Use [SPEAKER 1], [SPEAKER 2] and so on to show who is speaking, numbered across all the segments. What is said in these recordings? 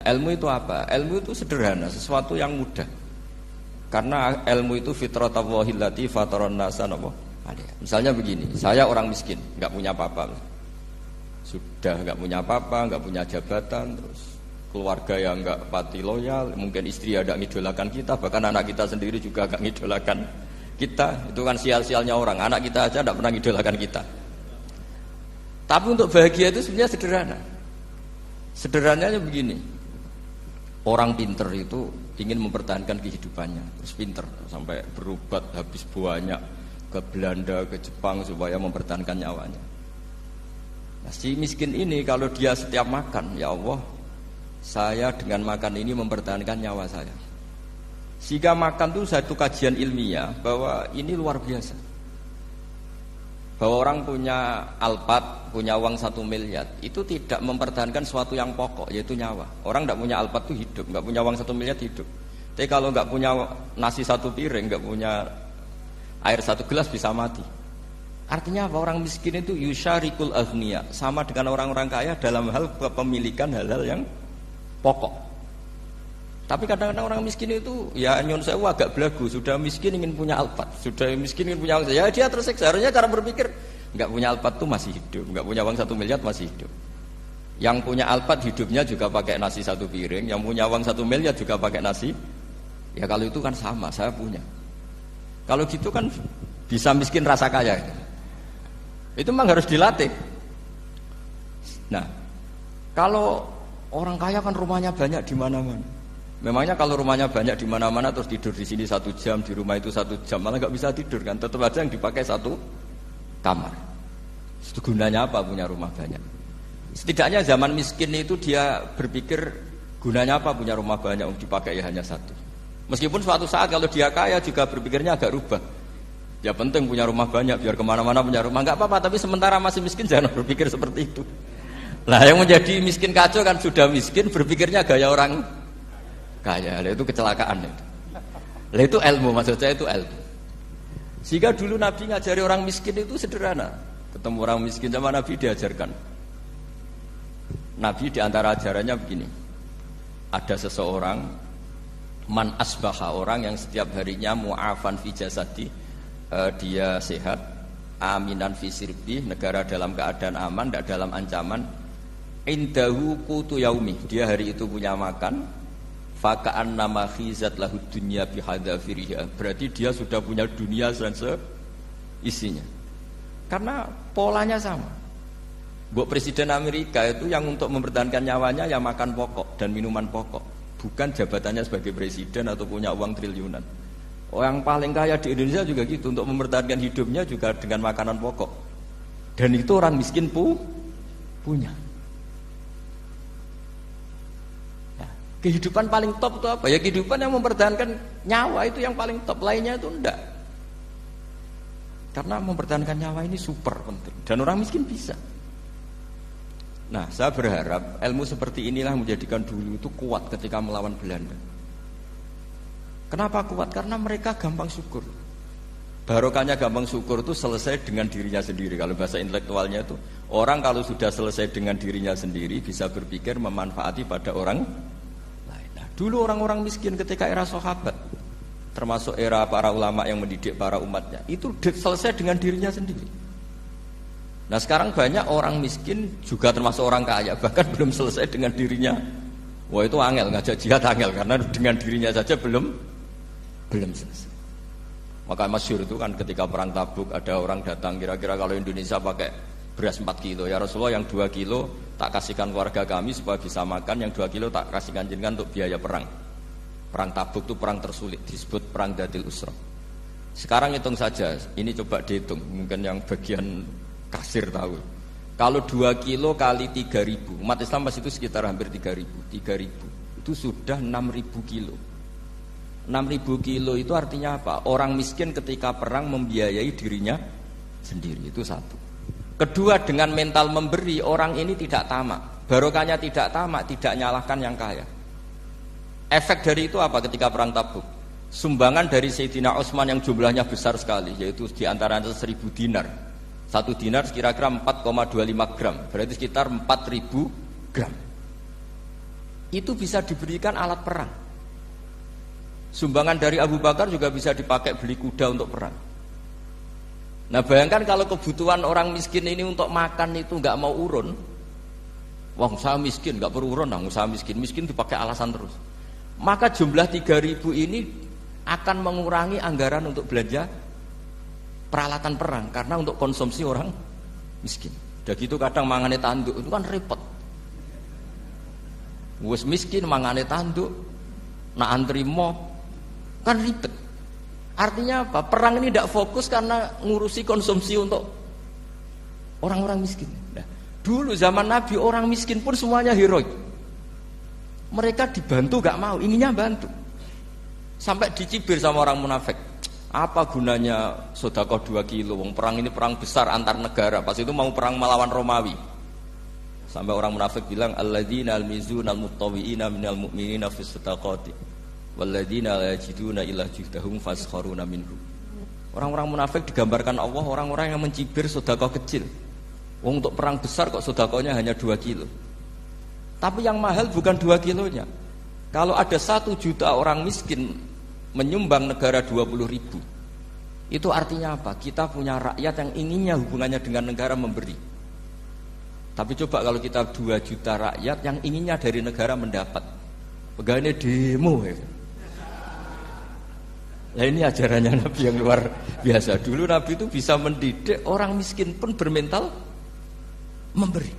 [SPEAKER 1] Ilmu itu apa? Ilmu itu sederhana, sesuatu yang mudah. Karena ilmu itu fitratallahi allati fataran nasa napa? Misalnya begini, saya orang miskin, enggak punya apa-apa. Sudah enggak punya apa-apa, enggak punya jabatan, terus keluarga yang enggak pati loyal, mungkin istri ada ngidolakan kita, bahkan anak kita sendiri juga enggak ngidolakan kita. Itu kan sial-sialnya orang, anak kita aja enggak pernah ngidolakan kita. Tapi untuk bahagia itu sebenarnya sederhana. Sederhananya begini. Orang pinter itu ingin mempertahankan kehidupannya, terus pinter sampai berobat habis banyak ke Belanda, ke Jepang supaya mempertahankan nyawanya. Nah, si miskin ini kalau dia setiap makan, ya Allah, saya dengan makan ini mempertahankan nyawa saya. Sehingga makan itu satu kajian ilmiah bahwa ini luar biasa. Bahwa orang punya Alphard, punya uang 1 miliar, itu tidak mempertahankan sesuatu yang pokok, yaitu nyawa. Orang tidak punya Alphard itu hidup, nggak punya uang 1 miliar hidup. Tapi kalau nggak punya nasi 1 piring, nggak punya air 1 gelas bisa mati. Artinya apa? Orang miskin itu yusyarikul aghniya, sama dengan orang-orang kaya dalam hal kepemilikan hal-hal yang pokok. Tapi kadang-kadang orang miskin itu ya nyon sewu agak belagu, sudah miskin ingin punya Alphard, sudah miskin ingin punya uang, ya dia tersiksa. Harusnya cara berpikir nggak punya Alphard tuh masih hidup, nggak punya uang 1 miliar masih hidup. Yang punya Alphard hidupnya juga pakai nasi 1 piring, yang punya uang 1 miliar juga pakai nasi. Ya kalau itu kan sama, saya punya. Kalau gitu kan bisa miskin rasa kaya. Itu memang harus dilatih. Nah, kalau orang kaya kan rumahnya banyak di mana-mana. Memangnya kalau rumahnya banyak di mana-mana terus tidur di sini 1 jam, di rumah itu 1 jam, malah nggak bisa tidur kan? Tetap aja yang dipakai 1 kamar. Itu gunanya apa punya rumah banyak? Setidaknya zaman miskin itu dia berpikir gunanya apa punya rumah banyak untuk dipakai ya hanya 1. Meskipun suatu saat kalau dia kaya juga berpikirnya agak rubah. Ya penting punya rumah banyak biar kemana-mana punya rumah, nggak apa-apa. Tapi sementara masih miskin jangan berpikir seperti itu. Nah yang menjadi miskin kacau kan sudah miskin berpikirnya gaya orang kaya, itu kecelakaan itu. Lah itu ilmu, maksud saya itu ilmu. Sehingga dulu Nabi ngajari orang miskin itu sederhana. Ketemu orang miskin sama Nabi diajarkan. Nabi diantara ajarannya begini. Ada seseorang man asbaha, orang yang setiap harinya mu'afan fi jasadi, dia sehat, aminan fi sirbi, negara dalam keadaan aman, tidak dalam ancaman. Indahu qutu yaumi, dia hari itu punya makan. Faka'an nama khizat lahu dunya bihadzafiriha, berarti dia sudah punya dunia dan isinya. Karena polanya sama. Buat Presiden Amerika itu yang untuk mempertahankan nyawanya ya makan pokok dan minuman pokok, bukan jabatannya sebagai presiden atau punya uang triliunan. Orang paling kaya di Indonesia juga gitu, untuk mempertahankan hidupnya juga dengan makanan pokok. Dan itu orang miskin punya. Kehidupan paling top itu apa? Ya kehidupan yang mempertahankan nyawa itu yang paling top, lainnya itu enggak. Karena mempertahankan nyawa ini super penting dan orang miskin bisa. Nah, saya berharap ilmu seperti inilah menjadikan dulu itu kuat ketika melawan Belanda. Kenapa kuat? Karena mereka gampang syukur. Barokahnya gampang syukur itu selesai dengan dirinya sendiri. Kalau bahasa intelektualnya itu, orang kalau sudah selesai dengan dirinya sendiri bisa berpikir memanfaati pada orang. Dulu orang-orang miskin ketika era sahabat, termasuk era para ulama yang mendidik para umatnya, itu selesai dengan dirinya sendiri. Nah sekarang banyak orang miskin juga termasuk orang kaya, bahkan belum selesai dengan dirinya. Wah itu angel, ngajak jihad angel, karena dengan dirinya saja belum selesai. Maka masyhur itu kan ketika perang Tabuk, ada orang datang, kira-kira kalau Indonesia pakai beras 4 kilo, ya Rasulullah yang 2 kilo tak kasihkan keluarga kami supaya bisa makan, yang 2 kilo tak kasihkan jenengan untuk biaya perang. Perang Tabuk itu perang tersulit, disebut perang Dhatil Usra. Sekarang hitung saja, ini coba dihitung, mungkin yang bagian kasir tahu. Kalau 2 kilo kali 3.000, umat Islam pas itu sekitar hampir 3.000, itu sudah 6.000 kilo. 6.000 kilo itu artinya apa? Orang miskin ketika perang membiayai dirinya sendiri, itu satu. Kedua, dengan mental memberi, orang ini tidak tamak. Barokahnya tidak tamak, tidak nyalahkan yang kaya. Efek dari itu apa ketika perang Tabuk? Sumbangan dari Sayyidina Utsman yang jumlahnya besar sekali, yaitu diantaranya 1.000 dinar. 1 dinar kira-kira 4,25 gram, berarti sekitar 4.000 gram. itu bisa diberikan alat perang. Sumbangan dari Abu Bakar juga bisa dipakai beli kuda untuk perang. Nah bayangkan kalau kebutuhan orang miskin ini untuk makan itu nggak mau urun, wah usaha miskin nggak perlu urun, nah usaha miskin dipakai alasan terus. Maka jumlah 3.000 ini akan mengurangi anggaran untuk belanja peralatan perang karena untuk konsumsi orang miskin. Udah gitu kadang mangane tanduk itu kan repot. Wes miskin mangane tanduk, nak antri mo kan ribet. Artinya apa? Perang ini tidak fokus karena ngurusi konsumsi untuk orang-orang miskin. Nah, dulu zaman Nabi orang miskin pun semuanya heroik. Mereka dibantu gak mau, inginnya bantu. Sampai dicibir sama orang munafik. Apa gunanya sedekah 2 kilo? Wong perang ini perang besar antar negara. Pas itu mau perang melawan Romawi. Sampai orang munafik bilang alladzina almizuna almuttawiina minal mu'minina fis sadaqati walladzina la yajiduna illa juhdahum faskharuna minhum. Orang-orang munafik digambarkan Allah orang-orang yang mencibir sedekah kecil. Wong untuk perang besar kok sedekahnya hanya 2 kilo. Tapi yang mahal bukan 2 kilonya. Kalau ada 1 juta orang miskin menyumbang negara 20.000, itu artinya apa? Kita punya rakyat yang inginnya hubungannya dengan negara memberi. Tapi coba kalau kita 2 juta rakyat yang inginnya dari negara mendapat, pegawainya demo ya. Nah ini ajarannya Nabi yang luar biasa. Dulu Nabi itu bisa mendidik orang miskin pun bermental memberi.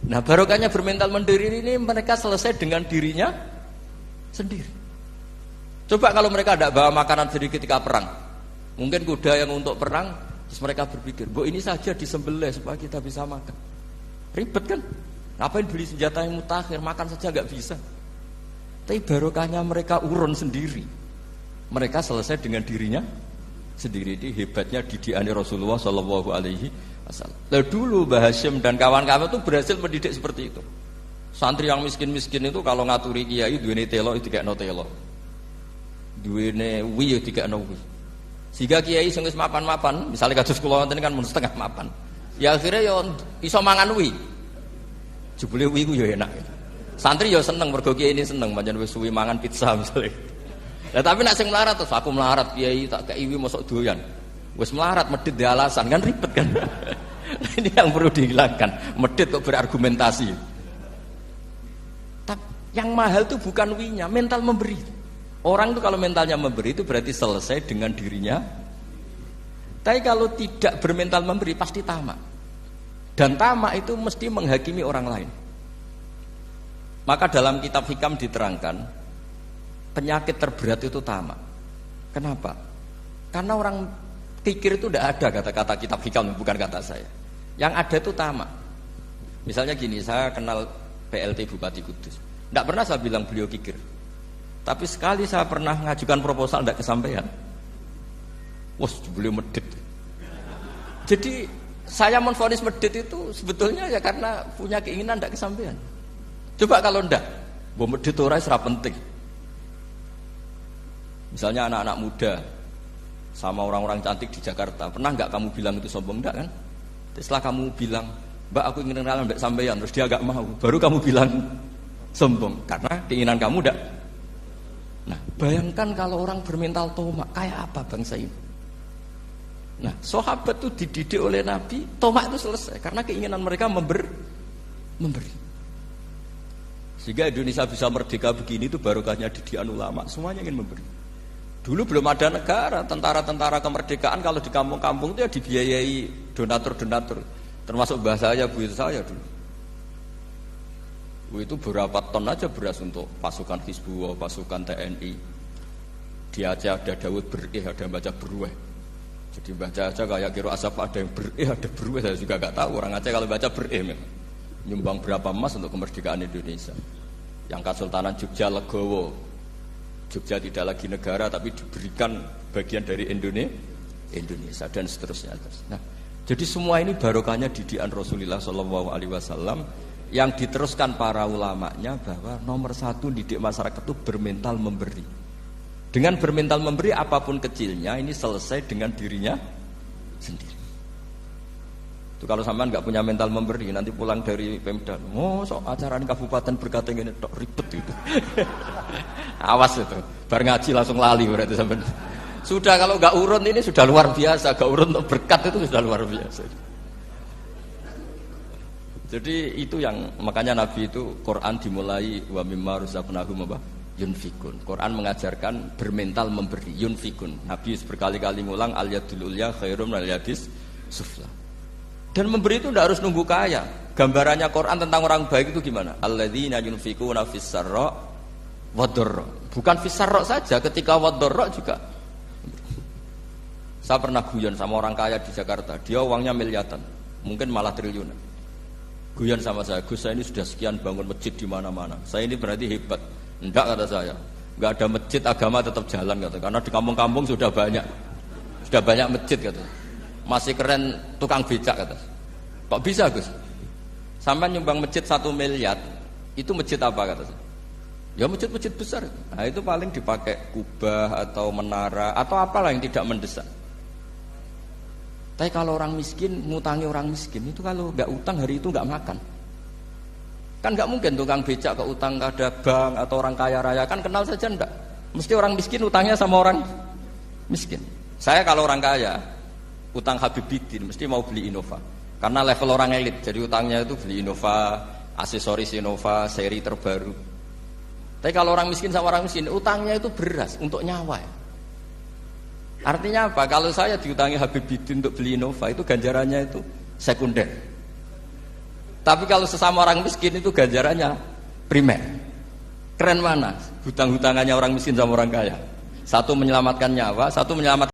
[SPEAKER 1] Nah barokahnya bermental mandiri ini mereka selesai dengan dirinya sendiri. Coba kalau mereka tidak bawa makanan sendiri ketika perang, mungkin kuda yang untuk perang, terus mereka berpikir, bu ini saja disembelih supaya kita bisa makan. Ribet kan? Ngapain beli senjata yang mutakhir, makan saja nggak bisa. Tapi barokahnya mereka urun sendiri. Mereka selesai dengan dirinya sendiri. Ini hebatnya didikan Rasulullah Shallallahu Alaihi Wasallam. Lalu dulu Mbah Hasyim dan kawan-kawan itu berhasil mendidik seperti itu. Santri yang miskin-miskin itu kalau ngaturi kiai duwene telo itu kayak no telo, duwene wi itu kayak no wi. Sehingga kiai sing wis mapan-mapan, misalnya kados kula wonten kan mun setengah mapan. Ya akhirnya ya iso mangan wi. Jebule wi ku ya enak. Santri ya seneng mergo kiai ini seneng pancen wis suwi mangan pizza misalnya. Lah tapi nek sing melarat terus aku melarat kiai tak kei wi mosok doyan. Wis melarat medhit di alasan kan ribet kan. Ini yang perlu dihilangkan. Medhit kok berargumentasi. Tapi yang mahal itu bukan winya, mental memberi. Orang itu kalau mentalnya memberi itu berarti selesai dengan dirinya. Tapi kalau tidak bermental memberi pasti tamak. Dan tamak itu mesti menghakimi orang lain. Maka dalam kitab Hikam diterangkan penyakit terberat itu tamak. Kenapa? Karena orang pikir itu tidak ada kata-kata kitab Hikam, bukan kata saya. Yang ada itu tamak. Misalnya gini, saya kenal PLT Bupati Kudus. Tidak pernah saya bilang beliau kikir. Tapi sekali saya pernah mengajukan proposal tidak kesampaian. Wah, beliau medit. Jadi saya menvonis medit itu sebetulnya ya karena punya keinginan tidak kesampaian. Coba kalau tidak, medit orang serap penting. Misalnya anak-anak muda sama orang-orang cantik di Jakarta, pernah nggak kamu bilang itu sombong? Enggak kan? Setelah kamu bilang, Mbak aku ingin kenalan Mbak sampeyan, terus dia agak mau, baru kamu bilang sombong karena keinginan kamu enggak. Nah, bayangkan kalau orang bermental tomak, kayak apa bangsa ini? Nah, sahabat itu dididik oleh Nabi, tomak itu selesai karena keinginan mereka memberi. Sehingga Indonesia bisa merdeka begini itu barokahnya didikan ulama, semuanya ingin memberi. Dulu belum ada negara, tentara-tentara kemerdekaan kalau di kampung-kampung itu ya dibiayai donatur-donatur. Termasuk bahasa saya, bu saya dulu. Itu berapa ton aja beras untuk pasukan Hizbullah, pasukan TNI. Di Aceh ada Daud berih, ada yang baca berueh. Jadi baca aja kayak kira asap ada yang berih, ada berueh. Saya juga gak tahu orang Aceh kalau baca berih memang. Nyumbang berapa emas untuk kemerdekaan Indonesia. Yang Kesultanan Jogja Legowo, Jogja tidak lagi negara tapi diberikan bagian dari Indonesia dan seterusnya. Nah, jadi semua ini barokahnya didikan Rasulullah SAW yang diteruskan para ulamanya bahwa nomor satu didik masyarakat itu bermental memberi. Dengan bermental memberi apapun kecilnya ini selesai dengan dirinya sendiri. Itu kalau sampean nggak punya mental memberi, nanti pulang dari Pemda, sok acara di kabupaten berkata ini tok ribet itu. Awas itu, bar ngaji langsung lali berarti sampean. Sudah kalau nggak urun ini sudah luar biasa, nggak urun untuk berkat itu sudah luar biasa. Jadi itu yang makanya Nabi itu Quran dimulai wa mimma razaqnahum yunfikun. Quran mengajarkan bermental memberi, yunfikun. Nabi berkali-kali ngulang al yadul ulya khairum al yadis sufla. Dan memberi itu tidak harus nunggu kaya. Gambarannya Quran tentang orang baik itu gimana? Alladzina yunfikuna fis sarra wad dharra. Bukan fis sarra saja, ketika wad dharra juga. Saya pernah guyon sama orang kaya di Jakarta. Dia uangnya miliaran, mungkin malah triliunan. Guyon sama saya, Gus, saya ini sudah sekian bangun masjid di mana-mana. Saya ini berarti hebat. Enggak, kata saya. Enggak ada masjid, agama tetap jalan, kata. Karena di kampung-kampung sudah banyak masjid, kata. Masih keren tukang becak, kata. Kok bisa, Gus? Sampai nyumbang masjid 1 miliar, itu masjid apa, kata saya? Ya masjid-masjid besar. Nah itu paling dipakai kubah atau menara atau apalah yang tidak mendesak. Tapi kalau orang miskin, ngutangi orang miskin itu kalau nggak utang hari itu nggak makan. Kan nggak mungkin tukang becak ke utang ada bank atau orang kaya raya, kan kenal saja enggak. Mesti orang miskin utangnya sama orang miskin. Saya kalau orang kaya utang Habib Bidin mesti mau beli Innova. Karena level orang elit, jadi utangnya itu beli Innova, aksesoris Innova, seri terbaru. Tapi kalau orang miskin sama orang miskin utangnya itu beras untuk nyawa. Artinya apa? Kalau saya diutangi Habib Bidin untuk beli Innova itu ganjarannya itu sekunder. Tapi kalau sesama orang miskin itu ganjarannya primer. Keren mana? Hutang-hutangannya orang miskin sama orang kaya. Satu menyelamatkan nyawa, satu menyelamatkan